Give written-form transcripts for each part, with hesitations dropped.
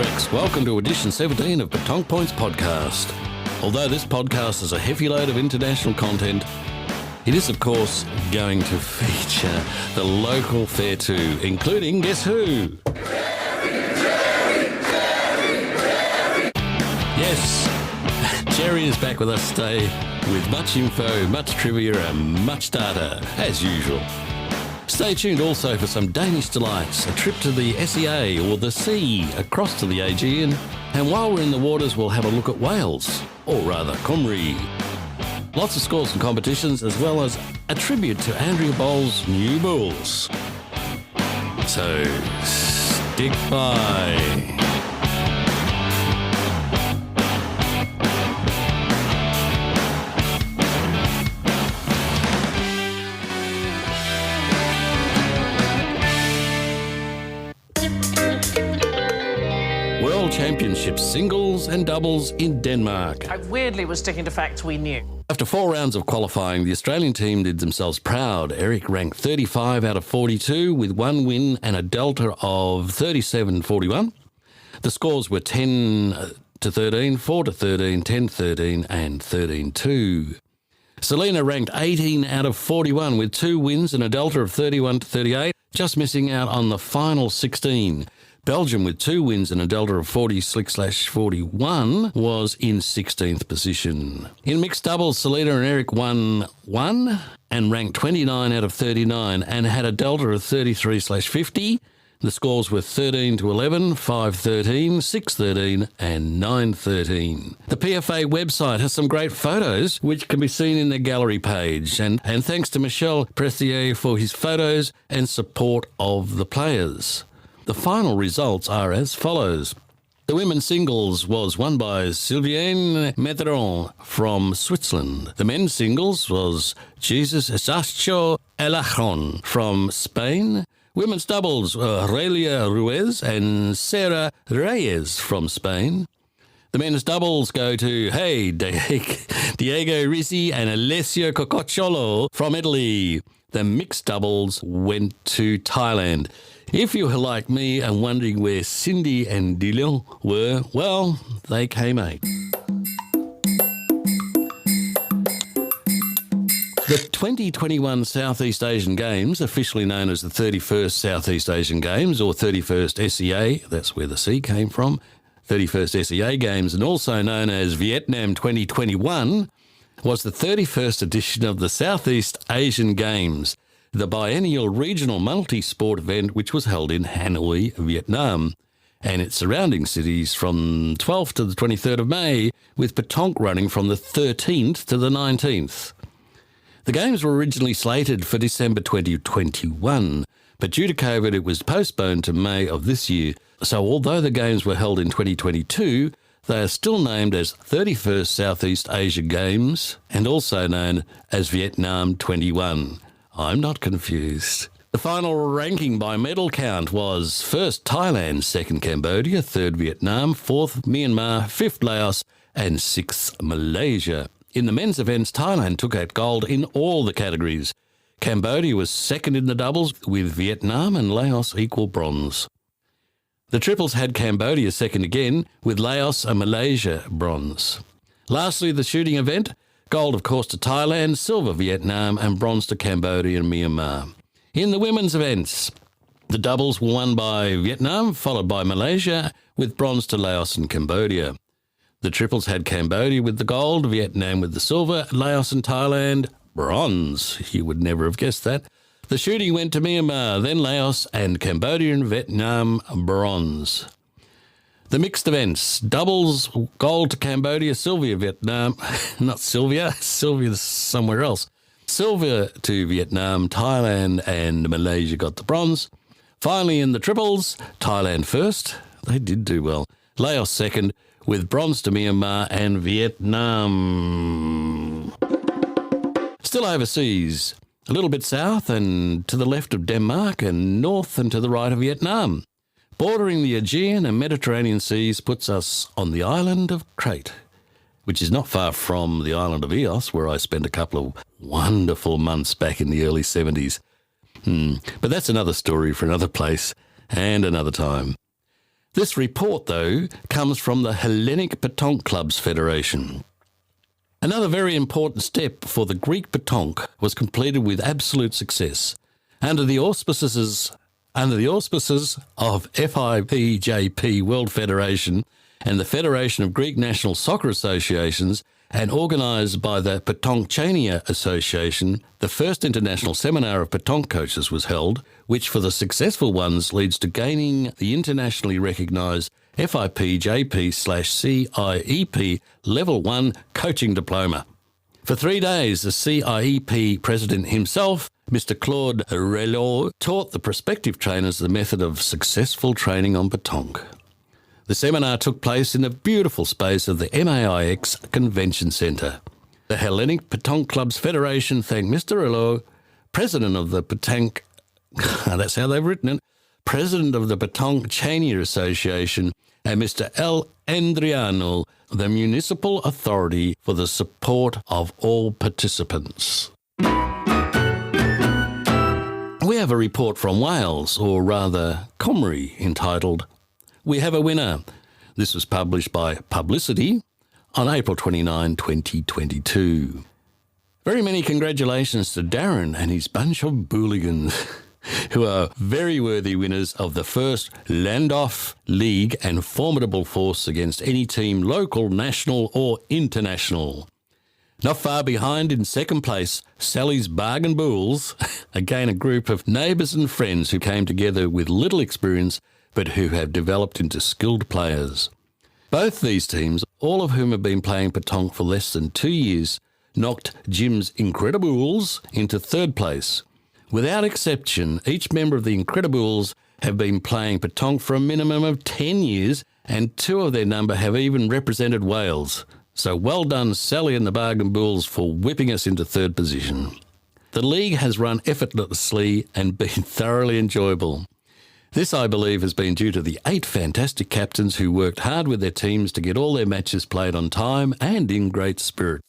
Rex. Welcome to edition 17 of Petanque Points Podcast. Although this podcast is a heavy load of international content, it is, of course, going to feature the local fair too, including, guess who? Yes, Gerry is back with us today with much info, much trivia and much data, as usual. Stay tuned also for some Danish delights, a trip to the SEA or the sea across to the Aegean, and while we're in the waters we'll have a look at Wales, or rather Cymru. Lots of scores and competitions, as well as a tribute to Andreas Boules' new Boules. So, stick by. World Championships singles and doubles in Denmark. I weirdly was sticking to facts we knew. After 4 rounds of qualifying, the Australian team did themselves proud. Eric ranked 35 out of 42 with 1 win and a delta of 37-41. The scores were 10-13, 4-13, 10-13 and 13-2. Selena ranked 18 out of 41 with 2 wins and a delta of 31-38, just missing out on the final 16. Belgium, with 2 wins and a delta of 40/41, was in 16th position. In mixed doubles, Selena and Eric won 1 and ranked 29 out of 39 and had a delta of 33/50. The scores were 13-11, 5-13, 6-13 and 9-13. The PFA website has some great photos which can be seen in the gallery page. And thanks to Michel Pressier for his photos and support of the players. The final results are as follows. The women's singles was won by Sylviane Medron from Switzerland. The men's singles was Jesus Sacho Elajon from Spain. Women's doubles were Aurelia Ruiz and Sarah Reyes from Spain. The men's doubles go to Diego Risi and Alessio Coccocciolo from Italy. The mixed doubles went to Thailand. If you were like me and wondering where Cindy and Dylan were, well, they came 8. The 2021 Southeast Asian Games, officially known as the 31st Southeast Asian Games or 31st SEA, that's where the C came from, 31st SEA Games, and also known as Vietnam 2021, was the 31st edition of the Southeast Asian Games, the biennial regional multi-sport event which was held in Hanoi, Vietnam, and its surrounding cities from 12th to the 23rd of May, with petanque running from the 13th to the 19th. The Games were originally slated for December 2021, but due to COVID it was postponed to May of this year. So although the Games were held in 2022, they are still named as 31st Southeast Asia Games and also known as Vietnam 21. I'm not confused. The final ranking by medal count was 1st Thailand, 2nd Cambodia, 3rd Vietnam, 4th Myanmar, 5th Laos and 6th Malaysia. In the men's events, Thailand took out gold in all the categories. Cambodia was 2nd in the doubles, with Vietnam and Laos equal bronze. The triples had Cambodia 2nd again, with Laos and Malaysia bronze. Lastly, the shooting event, gold of course to Thailand, silver Vietnam and bronze to Cambodia and Myanmar. In the women's events, the doubles were won by Vietnam, followed by Malaysia, with bronze to Laos and Cambodia. The triples had Cambodia with the gold, Vietnam with the silver, Laos and Thailand bronze. You would never have guessed that. The shooting went to Myanmar, then Laos and Cambodia and Vietnam bronze. The mixed events, doubles, gold to Cambodia, silver Vietnam, not Sylvia, Sylvia's somewhere else. Silver to Vietnam, Thailand and Malaysia got the bronze. Finally in the triples, Thailand first, they did do well. Laos second, with bronze to Myanmar and Vietnam. Still overseas, a little bit south and to the left of Denmark and north and to the right of Vietnam. Bordering the Aegean and Mediterranean seas puts us on the island of Crete, which is not far from the island of Eos, where I spent a couple of wonderful months back in the early 70s. But that's another story for another place and another time. This report, though, comes from the Hellenic Petanque Clubs Federation. Another very important step for the Greek petanque was completed with absolute success. Under the auspices of FIPJP World Federation and the Federation of Greek National Soccer Associations, and organised by the Petanquechania Association, the first international seminar of petanque coaches was held, which for the successful ones leads to gaining the internationally recognised FIPJP/CIEP Level 1 coaching diploma. For 3 days, the CIEP president himself, Mr. Claude Relot, taught the prospective trainers the method of successful training on petanque. The seminar took place in the beautiful space of the MAIX Convention Centre. The Hellenic Petanque Clubs Federation thanked Mr. Relot, president of the petanque, that's how they've written it, president of the Petanquechania Association, and Mr. L. Andriano, the municipal authority, for the support of all participants. We have a report from Wales, or rather Cymru, entitled "We Have a Winner." This was published by Publicity on April 29, 2022. Very many congratulations to Darren and his bunch of booligans, who are very worthy winners of the first Llandaff League and formidable force against any team, local, national or international. Not far behind in second place, Sally's Bargain Boules, again a group of neighbours and friends who came together with little experience but who have developed into skilled players. Both these teams, all of whom have been playing petanque for less than 2 years, knocked Jim's Incredibles into third place. Without exception, each member of the Incredibles have been playing petanque for a minimum of 10 years, and 2 of their number have even represented Wales. So well done, Sally and the Bargain Boules, for whipping us into third position. The league has run effortlessly and been thoroughly enjoyable. This, I believe, has been due to the 8 fantastic captains who worked hard with their teams to get all their matches played on time and in great spirit.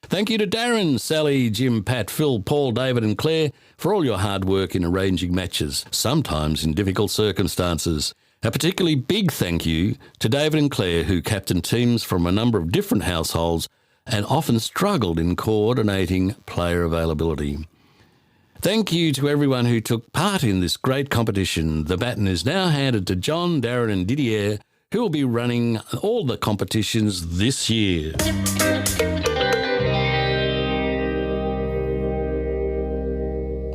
Thank you to Darren, Sally, Jim, Pat, Phil, Paul, David and Claire for all your hard work in arranging matches, sometimes in difficult circumstances. A particularly big thank you to David and Claire, who captained teams from a number of different households and often struggled in coordinating player availability. Thank you to everyone who took part in this great competition. The baton is now handed to John, Darren and Didier, who will be running all the competitions this year.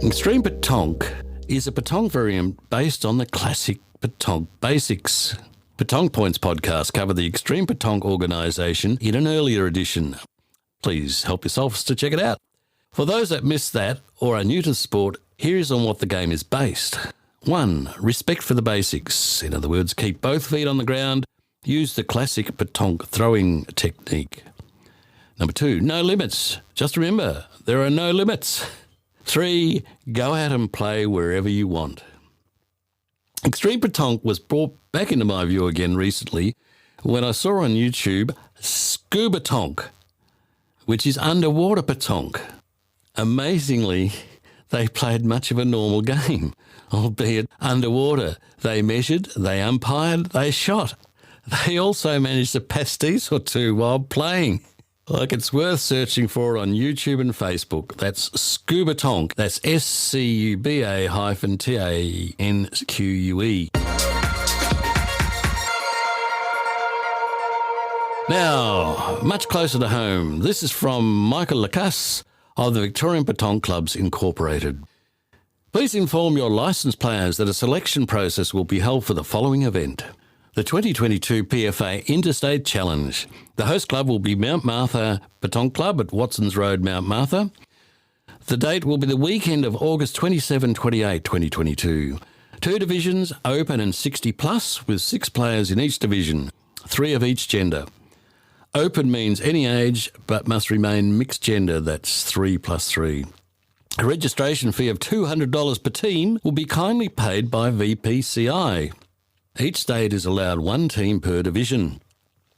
Extreme Petanque is a petanque variant based on the classic petanque basics. Petanque Points podcast covered the Extreme Petanque organisation in an earlier edition. Please help yourselves to check it out. For those that missed that or are new to the sport, here is on what the game is based. 1. Respect for the basics. In other words, keep both feet on the ground. Use the classic petanque throwing technique. Number 2, no limits. Just remember, there are no limits. 3, go out and play wherever you want. Extreme Petanque was brought back into my view again recently when I saw on YouTube Scub-tanque, which is underwater petanque. Amazingly, they played much of a normal game, albeit underwater. They measured, they umpired, they shot. They also managed a pastis or 2 while playing. Like, it's worth searching for on YouTube and Facebook. That's Scub-tanque. That's SCUBA-TANQUE. Now, much closer to home, this is from Michael Lacasse of the Victorian Petanque Clubs Incorporated. Please inform your licensed players that a selection process will be held for the following event. The 2022 PFA Interstate Challenge. The host club will be Mount Martha Petanque Club at Watsons Road, Mount Martha. The date will be the weekend of August 27-28, 2022. 2 divisions, open and 60 plus, with 6 players in each division, 3 of each gender. Open means any age, but must remain mixed gender, that's 3 plus 3. A registration fee of $200 per team will be kindly paid by VPCI. Each state is allowed 1 team per division.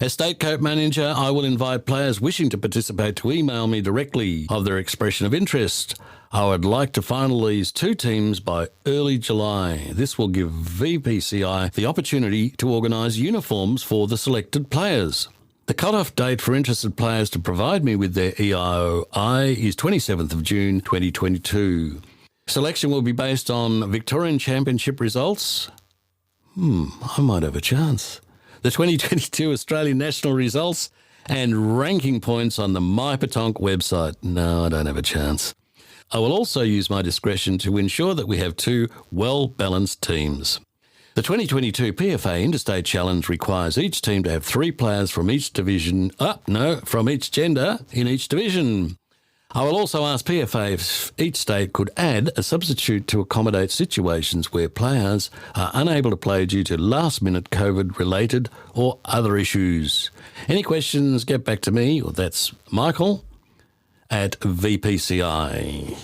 As State Cope Manager, I will invite players wishing to participate to email me directly of their expression of interest. I would like to final these 2 teams by early July. This will give VPCI the opportunity to organise uniforms for the selected players. The cut-off date for interested players to provide me with their EIOI is 27th of June 2022. Selection will be based on Victorian Championship results. I might have a chance. The 2022 Australian national results and ranking points on the My Petanque website. No, I don't have a chance. I will also use my discretion to ensure that we have 2 well-balanced teams. The 2022 PFA Interstate Challenge requires each team to have 3 players from each from each gender in each division. I will also ask PFA if each state could add a substitute to accommodate situations where players are unable to play due to last-minute COVID-related or other issues. Any questions, get back to me, or that's Michael at VPCI.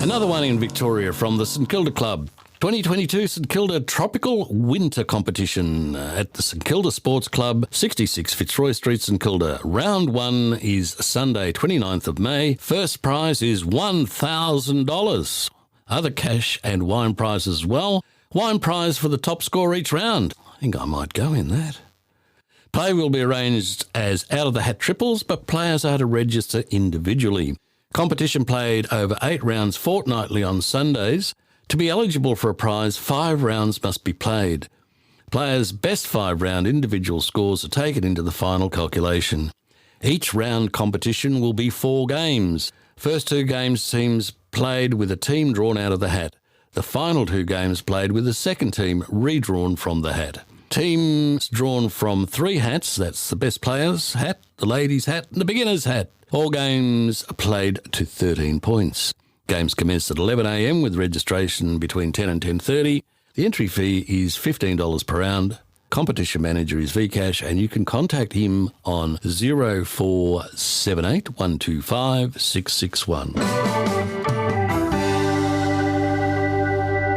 Another one in Victoria from the St Kilda Club. 2022 St Kilda Tropical Winter Competition at the St Kilda Sports Club, 66 Fitzroy Street, St Kilda. Round 1 is Sunday, 29th of May. First prize is $1,000. Other cash and wine prizes as well. Wine prize for the top score each round. I think I might go in that. Play will be arranged as out-of-the-hat triples, but players are to register individually. Competition played over 8 rounds fortnightly on Sundays. To be eligible for a prize, 5 rounds must be played. Players' best 5-round individual scores are taken into the final calculation. Each round competition will be 4 games. First 2 games teams played with a team drawn out of the hat. The final 2 games played with the second team redrawn from the hat. Teams drawn from 3 hats, that's the best player's hat, the ladies' hat and the beginner's hat. All games played to 13 points. Games commence at 11 a.m. with registration between 10 and 10:30. The entry fee is $15 per round. Competition manager is Vcash, and you can contact him on 0478 125 661.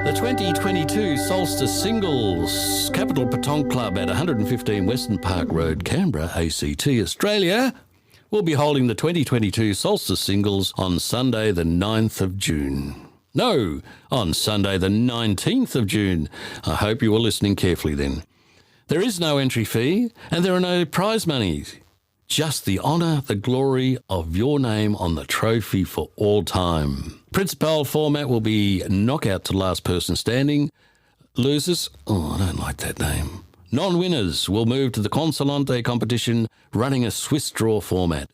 The 2022 Solstice Singles Capital Petanque Club at 115 Western Park Road, Canberra, ACT, Australia, will be holding the 2022 Solstice Singles on Sunday the 9th of June. No, on Sunday the 19th of June. I hope you were listening carefully then. There is no entry fee and there are no prize monies. Just the honour, the glory of your name on the trophy for all time. Principal format will be knockout to last person standing. Losers, I don't like that name. Non-winners will move to the Consolante competition running a Swiss draw format.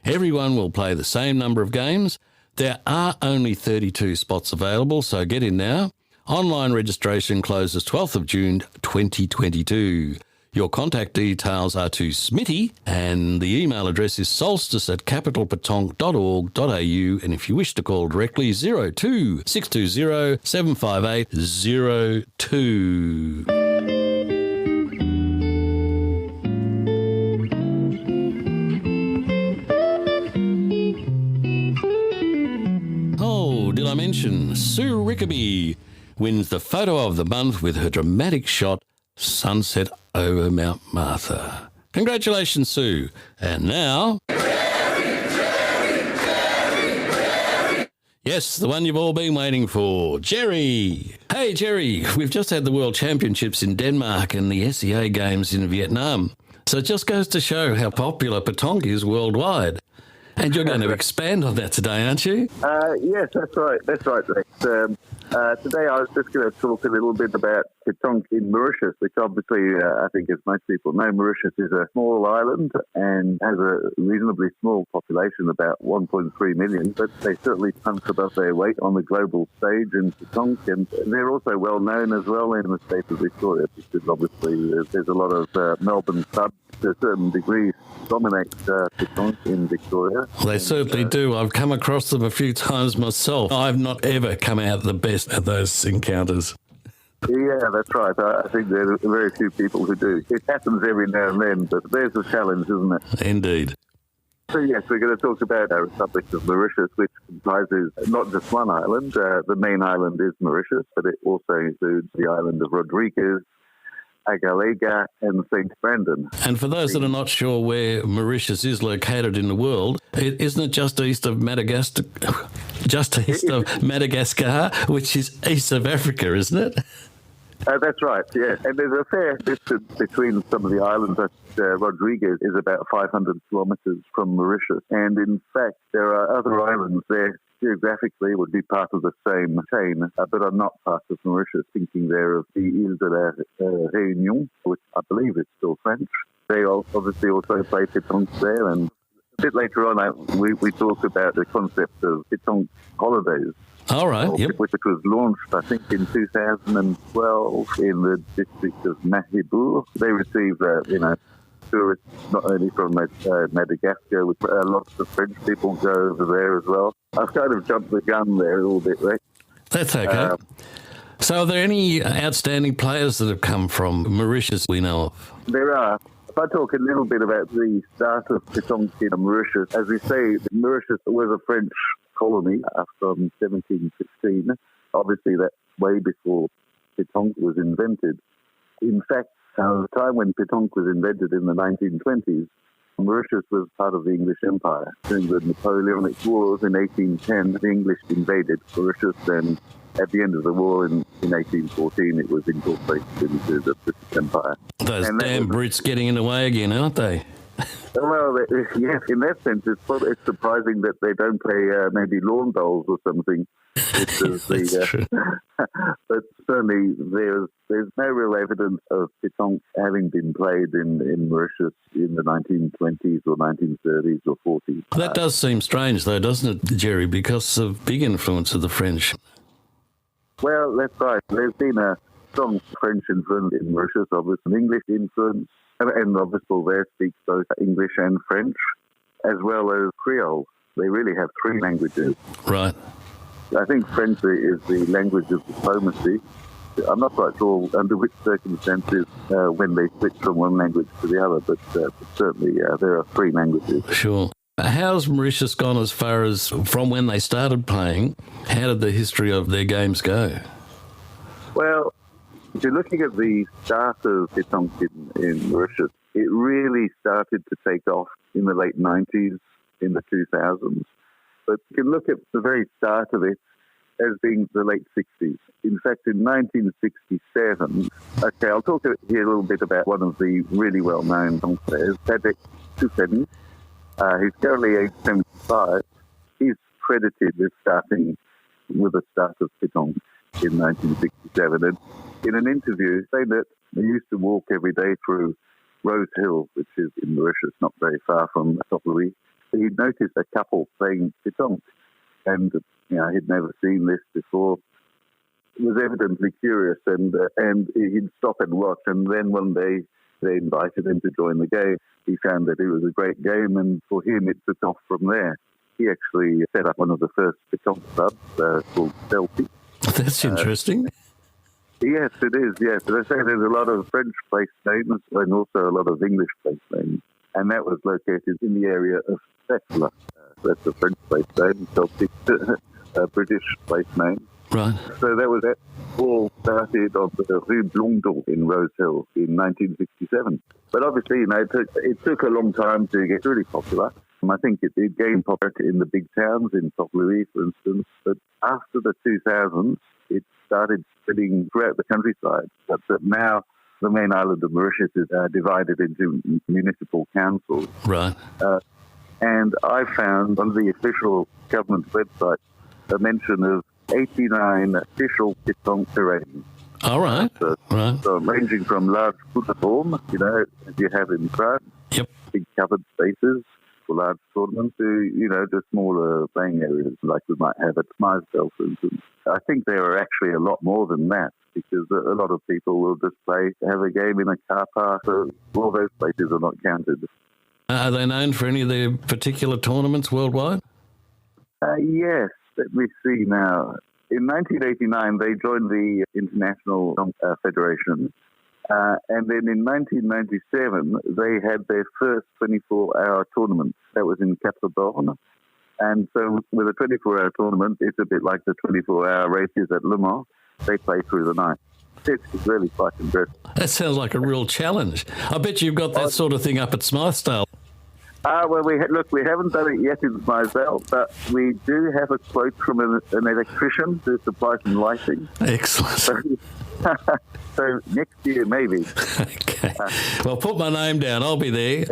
Everyone will play the same number of games. There are only 32 spots available, so get in now. Online registration closes 12th of June 2022. Your contact details are to Smitty, and the email address is solstice@capitalpetanque.org.au, and if you wish to call directly, 02 620 758 02. Did I mention Sue Rickaby wins the photo of the month with her dramatic shot, Sunset over Mount Martha. Congratulations, Sue. And now... Gerry. Yes, the one you've all been waiting for, Gerry. Hey, Gerry, we've just had the World Championships in Denmark and the SEA Games in Vietnam. So it just goes to show how popular petanque is worldwide. And you're going to expand on that today, aren't you? Yes, that's right. That's right, Rex. Today I was just going to talk a little bit about petanque in Mauritius, which obviously I think, as most people know, Mauritius is a small island and has a reasonably small population, about 1.3 million, but they certainly punch above their weight on the global stage in petanque, and they're also well known as well in the state of Victoria, because obviously there's a lot of Melbourne clubs to a certain degree dominate petanque in Victoria. Well, they certainly do. I've come across them a few times myself. I've not ever come out the best at those encounters. Yeah, that's right. I think there are very few people who do. It happens every now and then, but there's a challenge, isn't it? Indeed. So yes, we're going to talk about our Republic of Mauritius, which comprises not just one island. The main island is Mauritius, but it also includes the island of Rodriguez, Agalega, and St. Brandon. And for those that are not sure where Mauritius is located in the world, isn't it just east of Madagascar? Just east of Madagascar, which is east of Africa, isn't it? That's right, yeah. And there's a fair distance between some of the islands. Rodriguez is about 500 kilometres from Mauritius. And in fact, there are other islands there geographically would be part of the same chain, but are not part of Mauritius, thinking there of the Ile de la Réunion, which I believe is still French. They obviously also play petanque there. And a bit later on, we talk about the concept of petanque holidays. All right, yep. Which was launched, I think, in 2012 in the district of Mahibou. They received, tourists not only from Madagascar, with lots of French people go over there as well. I've kind of jumped the gun there a little bit, right? That's okay. So are there any outstanding players that have come from Mauritius we know of? There are. If I talk a little bit about the start of petanque in Mauritius, as we say, Mauritius was a French colony from 1715. Obviously, that's way before petanque was invented. In fact, the time when petanque was invented in the 1920s, Mauritius was part of the English Empire. During the Napoleonic Wars in 1810, the English invaded Mauritius, and at the end of the war in 1814, it was incorporated into the British Empire. Those damn brutes getting in the way again, aren't they? Well, yes, in that sense, it's surprising that they don't play maybe lawn bowls or something. That's true. But certainly there's no real evidence of petanque having been played in Mauritius in the 1920s or 1930s or 40s. That does seem strange, though, doesn't it, Gerry, because of big influence of the French? Well, that's right. There's been a strong French influence in Mauritius, obviously, an English influence, and obviously there speaks both English and French, as well as Creole. They really have three languages. Right. I think French is the language of diplomacy. I'm not quite sure under which circumstances when they switch from one language to the other, but certainly there are three languages. Sure. How's Mauritius gone as far as from when they started playing? How did the history of their games go? Well, if you're looking at the start of petanque in Mauritius, it really started to take off in the late 90s, in the 2000s. But you can look at the very start of it as being the late 60s. In fact, in 1967, okay, I'll talk here a little bit about one of the really well-known players, Tadek Tusen. He's currently age 75. He's credited with starting with the start of petanque in 1967. And in an interview, saying that he used to walk every day through Rose Hill, which is in Mauritius, not very far from Louis. He'd noticed a couple playing petanque, and he'd never seen this before. He was evidently curious, and he'd stop and watch. And then one day they invited him to join the game. He found that it was a great game, and for him it took off from there. He actually set up one of the first petanque clubs called Solstice. That's interesting. Yes, it is, yes. As I say, there's a lot of French place names and also a lot of English place names. And that was located in the area of Settler. That's a French place name, Celtic, a British place name. Right. So that all started on the Rue Blondel in Rose Hill in 1967. But obviously, it took a long time to get really popular. I think it gained popularity in the big towns, in Louis, for instance. But after the 2000s, it started spreading throughout the countryside. But now the main island of Mauritius is divided into municipal councils. Right. And I found on the official government website a mention of 89 official petanque terrains. All right. Right. So ranging from large platform, as you have in France, yep, big covered spaces for large tournaments, to, the smaller playing areas like we might have at Smytheville, for instance. I think there are actually a lot more than that, because a lot of people will just have a game in a car park, so all those places are not counted. Are they known for any of their particular tournaments worldwide? Yes. Let me see now. In 1989, they joined the International Federation. And then in 1997, they had their first 24-hour tournament. That was in Cap-Born. And so with a 24-hour tournament, it's a bit like the 24-hour races at Le Mans. They play through the night. It's really quite impressive. That sounds like a real challenge. I bet you've got that sort of thing up at Smythesdale. Well, we haven't done it yet in Smythesdale, but we do have a quote from an electrician to supply some lighting. Excellent. So next year, maybe. Okay. Well, put my name down. I'll be there.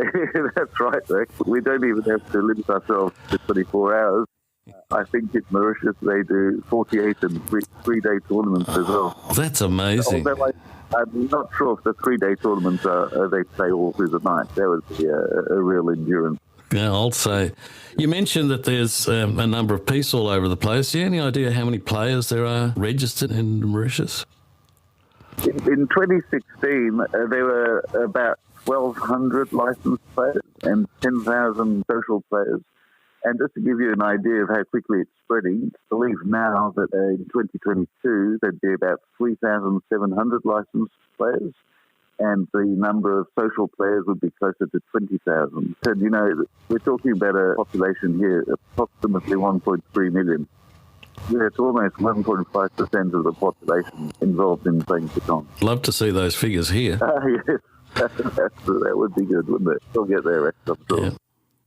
That's right, Rick. We don't even have to limit ourselves to 24 hours. I think in Mauritius they do 48 and three-day tournaments as well. That's amazing. Although I'm not sure if the 3-day tournaments they play all through the night. That would be a real endurance. Yeah, I'll say. You mentioned that there's a number of pieces all over the place. Do you have any idea how many players there are registered in Mauritius? In 2016, there were about 1,200 licensed players and 10,000 social players. And just to give you an idea of how quickly it's spreading, I believe now that in 2022 there'd be about 3,700 licensed players, and the number of social players would be closer to 20,000. And, you know, we're talking about a population here, approximately 1.3 million. It's almost 1.5% of the population involved in playing petanque. Love to see those figures here. Yes, that would be good, wouldn't it? We'll get there, I'm sure. Yeah.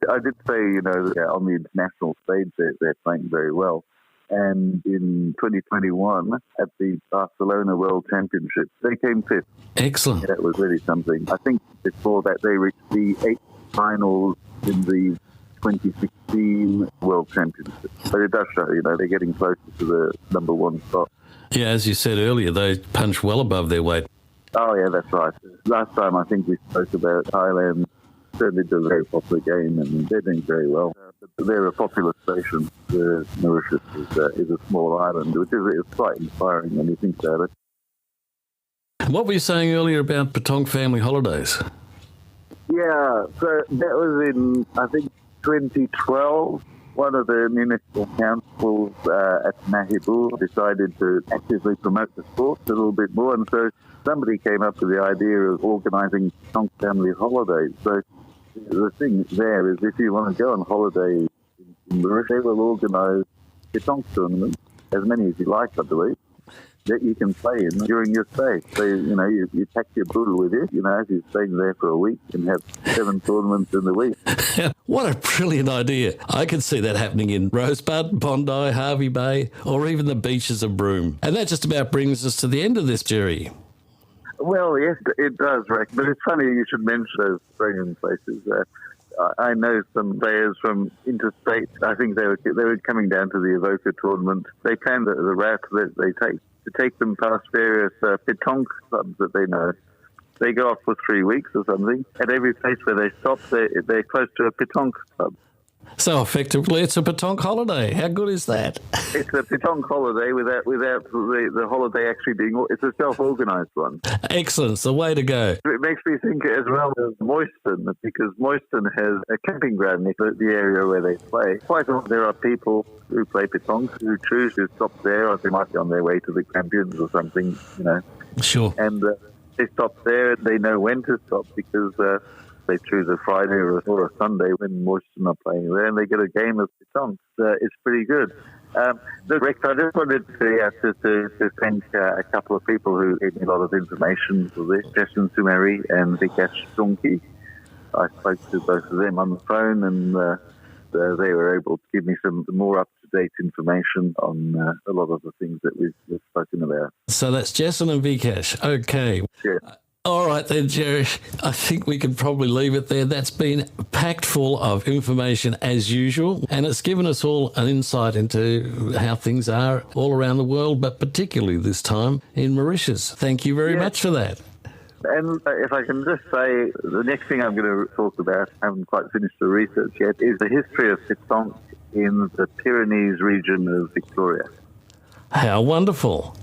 I did say, you know, that on the international stage they're playing very well. And in 2021, at the Barcelona World Championships, they came fifth. Excellent. That was really something. I think before that they reached the 8th finals in the 2016 World Championships. But it does show, you know, they're getting closer to the number one spot. Yeah, as you said earlier, they punch well above their weight. Oh, yeah, that's right. Last time I think we spoke about Thailand. Certainly a very popular game, and they're doing very well. They're a popular station. Mauritius is a small island, which is quite inspiring when you think about it. What were you saying earlier about petanque family holidays? Yeah, so that was in, I think, 2012. One of the municipal councils at Mahibu decided to actively promote the sport a little bit more, and so somebody came up with the idea of organising petanque family holidays. So the thing there is, if you want to go on holiday in Mauritius, they will organise petanque tournaments, as many as you like, I believe, that you can play in during your stay. So, you know, you pack your Boules with you, you know, if you're staying there for a week and have 7 tournaments in the week. What a brilliant idea. I could see that happening in Rosebud, Bondi, Hervey Bay, or even the beaches of Broome. And that just about brings us to the end of this, Gerry. Well, yes, it does, Rick. But it's funny you should mention those Australian places. I know some players from Interstate. I think they were coming down to the Evoca tournament. They planned the route that they take them past various petanque clubs that they know. They go off for 3 weeks or something. At every place where they stop, they're close to a petanque club. So effectively, it's a petanque holiday. How good is that? It's a petanque holiday without the holiday actually being. It's a self-organised one. Excellent. It's the way to go. It makes me think as well of Moyston, because Moyston has a camping ground near the area where they play. Quite often there are people who play petanque who choose to stop there, or they might be on their way to the Grampians or something, you know. Sure. And they stop there. They know when to stop because they choose a Friday or a Sunday when Mauritius are playing there, and they get a game of petanque. It's pretty good. Look, Rex, I just wanted to thank a couple of people who gave me a lot of information for this. Jason Sumeri and Vikash Donkey. I spoke to both of them on the phone, and they were able to give me some more up-to-date information on a lot of the things that we've spoken about. So that's Jason and Vikash. Okay. Yeah. All right then, Gerry. I think we can probably leave it there. That's been packed full of information as usual, and it's given us all an insight into how things are all around the world, but particularly this time in Mauritius. Thank you very much for that. And if I can just say, the next thing I'm going to talk about, I haven't quite finished the research yet, is the history of petanque in the Pyrenees region of Victoria. How wonderful.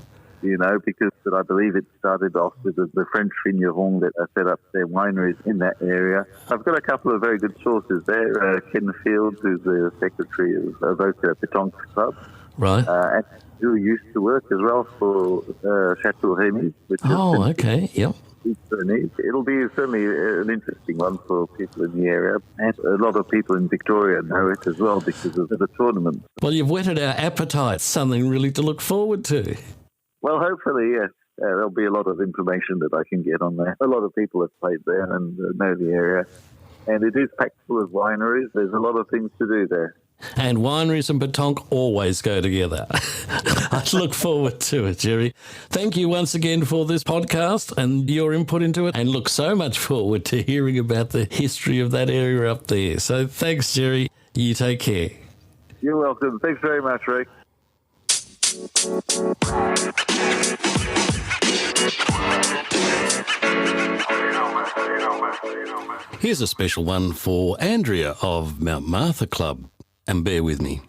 You know, because I believe it started off with the French vignerons that set up their wineries in that area. I've got a couple of very good sources there. Ken Field, who's the secretary of Evoca Petanque Club. Right. And who used to work as well for Chateau Remy. Okay, yep. It'll be certainly an interesting one for people in the area. And a lot of people in Victoria know it as well because of the tournament. Well, you've whetted our appetites, something really to look forward to. Well, hopefully, yes. there'll be a lot of information that I can get on there. A lot of people have played there and know the area. And it is packed full of wineries. There's a lot of things to do there. And wineries and petanque always go together. I look forward to it, Gerry. Thank you once again for this podcast and your input into it, and look so much forward to hearing about the history of that area up there. So thanks, Gerry. You take care. You're welcome. Thanks very much, Rick. Here's a special one for Andrea of Mount Martha Club. And bear with me.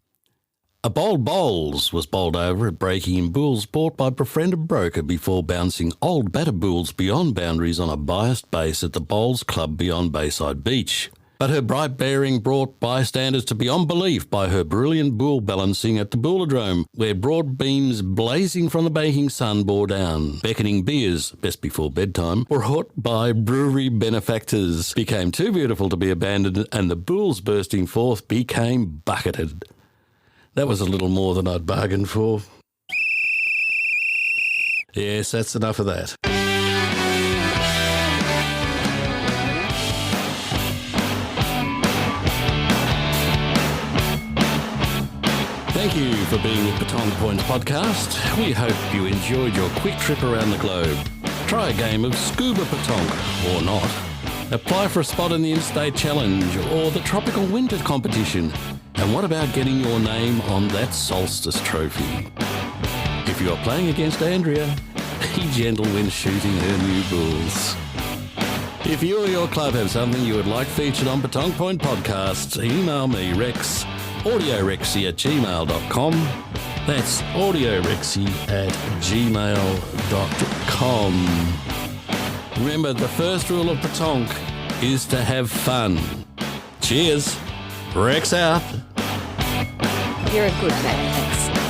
A bold Boules was bowled over at breaking in Boules Port by befriended broker before bouncing old batter Boules beyond boundaries on a biased base at the Boules Club beyond Bayside Beach. But her bright bearing brought bystanders to beyond belief by her brilliant bull balancing at the Bouladrome, where broad beams blazing from the baking sun bore down. Beckoning beers, best before bedtime, brought by brewery benefactors, became too beautiful to be abandoned, and the bulls bursting forth became bucketed. That was a little more than I'd bargained for. Yes, that's enough of that. Thank you for being with Petanque Points Podcast. We hope you enjoyed your quick trip around the globe. Try a game of scuba petanque, or not. Apply for a spot in the Interstate Challenge or the Tropical Winter Competition. And what about getting your name on that Solstice trophy? If you are playing against Andrea, be gentle when shooting her new bulls. If you or your club have something you would like featured on Petanque Point Podcasts, email me, Rex, audiorexy@gmail.com. That's audiorexy@gmail.com. Remember, the first rule of petanque is to have fun. Cheers. Rex out. You're a good man, thanks.